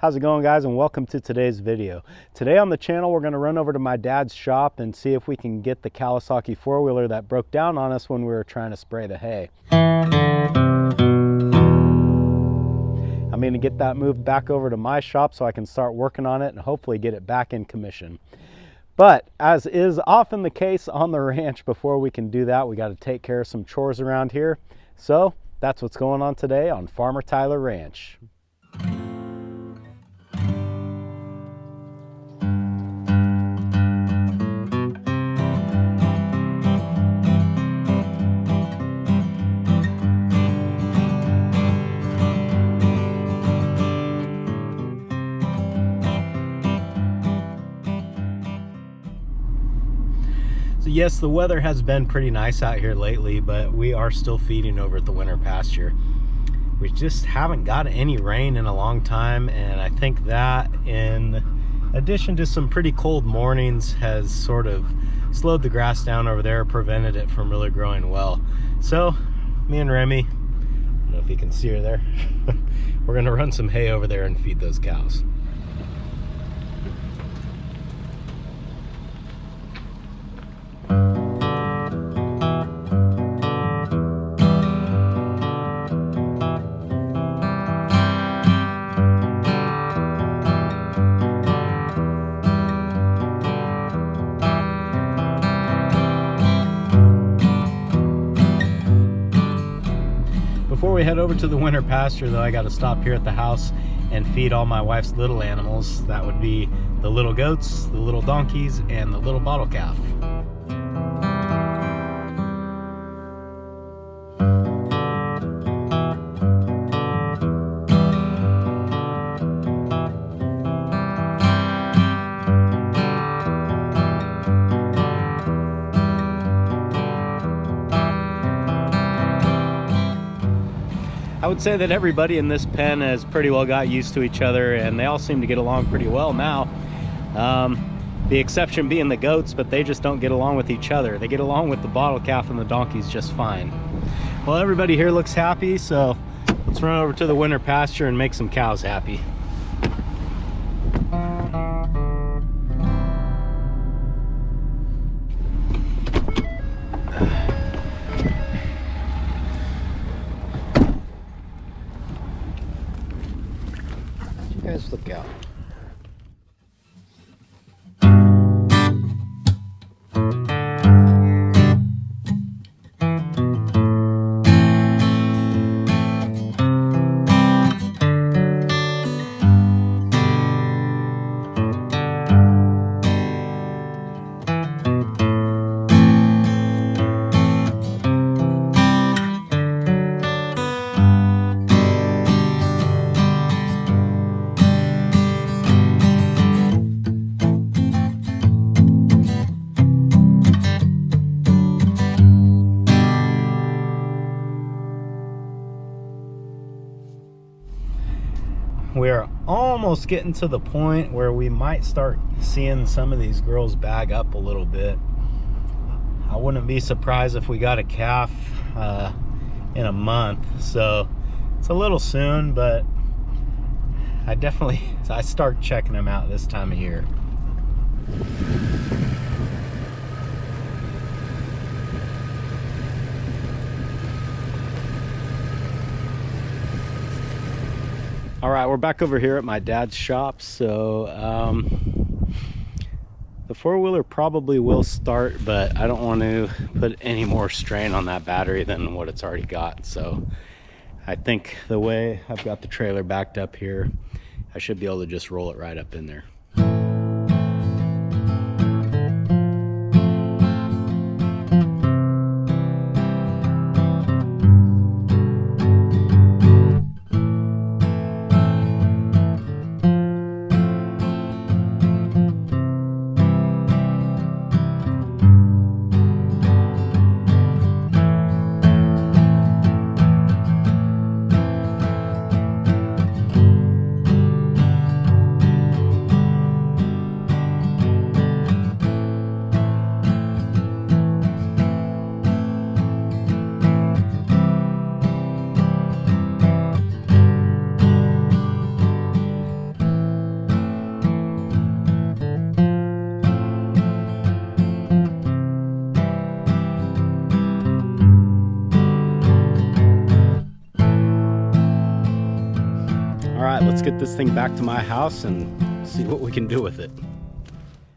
How's it going, guys, and welcome to today's video. Today on the channel we're going to run over to my dad's shop and see if we can get the Kawasaki four-wheeler that broke down on us when we were trying to spray the hay. I'm going to get that moved back over to my shop so I can start working on it and hopefully get it back in commission. But as is often the case on the ranch, before we can do that, we got to take care of some chores around here. So that's what's going on today on Farmer Tyler Ranch. So yes, the weather has been pretty nice out here lately, but we are still feeding over at the winter pasture. We just haven't got any rain in a long time, and I think that, in addition to some pretty cold mornings, has sort of slowed the grass down over there, prevented it from really growing well. So me and Remy, I don't know if you can see her there, we're gonna run some hay over there and feed those cows. Before we head over to the winter pasture, though, I got to stop here at the house and feed all my wife's little animals. That would be the little goats, the little donkeys, and the little bottle calf. I would say that everybody in this pen has pretty well got used to each other, and they all seem to get along pretty well now. The exception being the goats, but they just don't get along with each other. They get along with the bottle calf and the donkeys just fine. Well, everybody here looks happy, so let's run over to the winter pasture and make some cows happy. Guys, look out. We're almost getting to the point where we might start seeing some of these girls bag up a little bit. I wouldn't be surprised if we got a calf in a month, so it's a little soon, but I start checking them out this time of year. All right, we're back over here at my dad's shop. So the four-wheeler probably will start, but I don't want to put any more strain on that battery than what it's already got. So I think the way I've got the trailer backed up here, I should be able to just roll it right up in there. let's get this thing back to my house and see what we can do with it.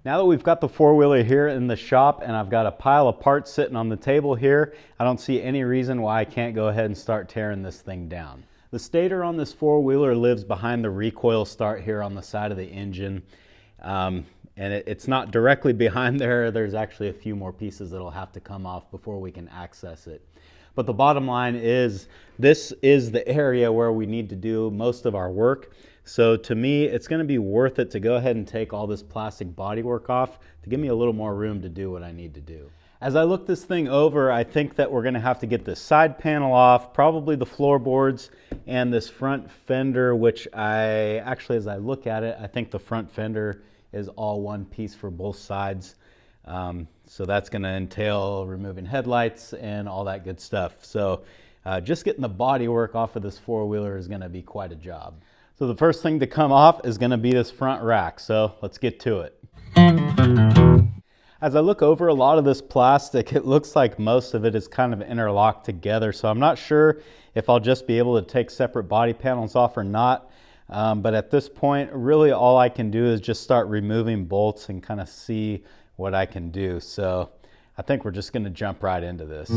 Now that we've got the four-wheeler here in the shop and I've got a pile of parts sitting on the table here, I don't see any reason why I can't go ahead and start tearing this thing down. The stator on this four-wheeler lives behind the recoil start here on the side of the engine. And it's not directly behind there. There's actually a few more pieces that'll have to come off before we can access it. But the bottom line is, this is the area where we need to do most of our work. So to me, it's going to be worth it to go ahead and take all this plastic bodywork off to give me a little more room to do what I need to do. As I look this thing over, I think that we're going to have to get this side panel off, probably the floorboards and this front fender, which as I look at it, I think the front fender is all one piece for both sides. So that's going to entail removing headlights and all that good stuff. So just getting the bodywork off of this four-wheeler is going to be quite a job. So the first thing to come off is going to be this front rack. So let's get to it. As I look over a lot of this plastic, it looks like most of it is kind of interlocked together. So I'm not sure if I'll just be able to take separate body panels off or not. But at this point, really all I can do is just start removing bolts and kind of see what I can do. So I think we're just going to jump right into this.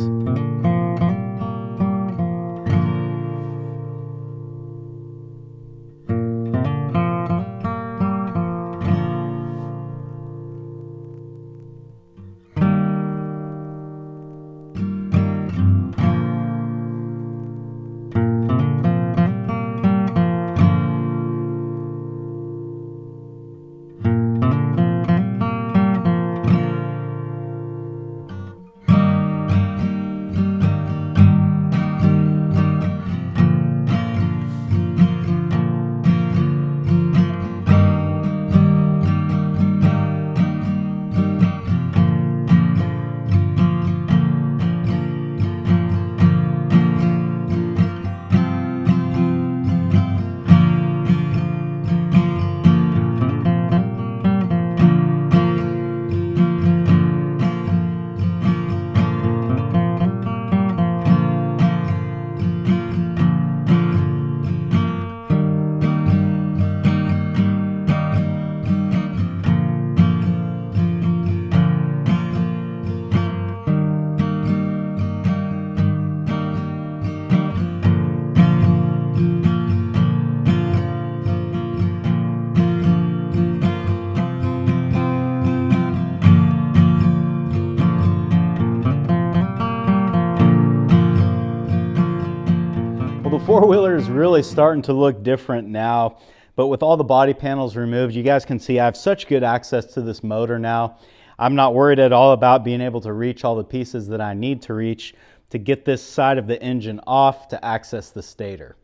The four-wheeler is really starting to look different now, but with all the body panels removed, you guys can see I have such good access to this motor now. I'm not worried at all about being able to reach all the pieces that I need to reach to get this side of the engine off to access the stator.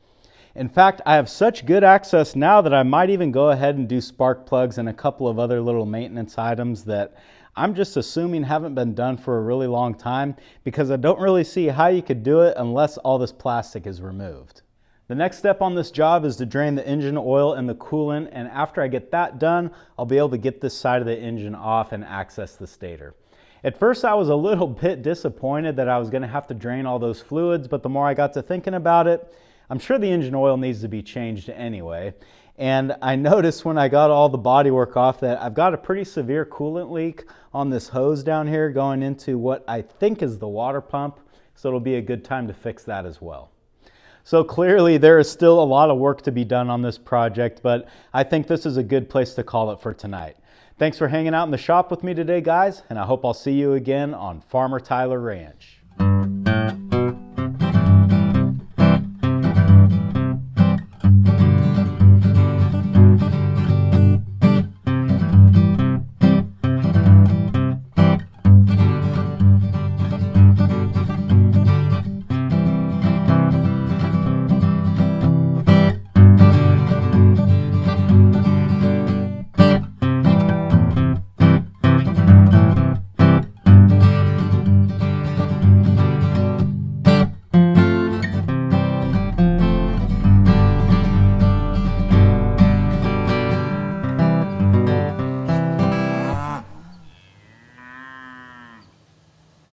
In fact, I have such good access now that I might even go ahead and do spark plugs and a couple of other little maintenance items that I'm just assuming haven't been done for a really long time, because I don't really see how you could do it unless all this plastic is removed. The next step on this job is to drain the engine oil and the coolant, and after I get that done, I'll be able to get this side of the engine off and access the stator. At first I was a little bit disappointed that I was going to have to drain all those fluids, but the more I got to thinking about it, I'm sure the engine oil needs to be changed anyway. And I noticed when I got all the bodywork off that I've got a pretty severe coolant leak on this hose down here going into what I think is the water pump. So it'll be a good time to fix that as well. So clearly there is still a lot of work to be done on this project, but I think this is a good place to call it for tonight. Thanks for hanging out in the shop with me today, guys, and I hope I'll see you again on Farmer Tyler Ranch.